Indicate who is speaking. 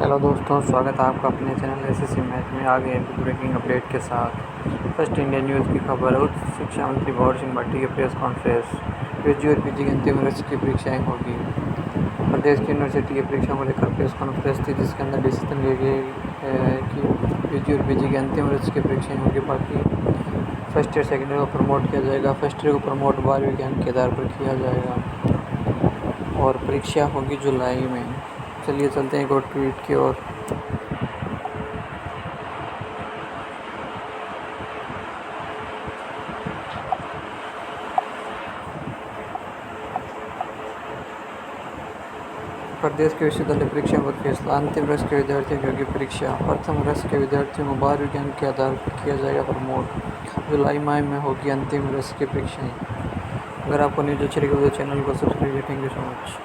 Speaker 1: Hello दोस्तों, स्वागत है आपका अपने चैनल एसएससी मैथ में। आ गए ब्रेकिंग अपडेट के साथ। फर्स्ट इंडिया न्यूज़ की खबर। उच्च शिक्षा मंत्री भंवर सिंह भाटी की प्रेस कॉन्फ्रेंस। यूजी और पीजी की अंतिम वर्ष की परीक्षाएं होगी। प्रदेश की यूनिवर्सिटी की परीक्षाओं को लेकर प्रेस कॉन्फ्रेंस थी, जिसके अंदर डिसीजन लिए गए कि यूजी और पीजी की अंतिम वर्ष की परीक्षाएं होगी। बाकी फर्स्ट ईयर सेकेंड ईयर को प्रमोट किया जाएगा। फर्स्ट ईयर को प्रमोट 12वीं के अंक के आधार पर किया जाएगा और परीक्षा होगी जुलाई में। चलिए चलते हैं एक और ट्वीट की ओर। प्रदेश के विश्वविद्यालय परीक्षा पर फैसला। अंतिम वर्ष के विद्यार्थियों की होगी परीक्षा। प्रथम वर्ष के विद्यार्थियों को 12वीं के अंक के आधार पर किया जाएगा प्रमोट। जुलाई माह में होगी अंतिम वर्ष की परीक्षाएं। अगर आपको न्यूज़ अच्छी लगी तो चैनल को subscribe. Thank you so much.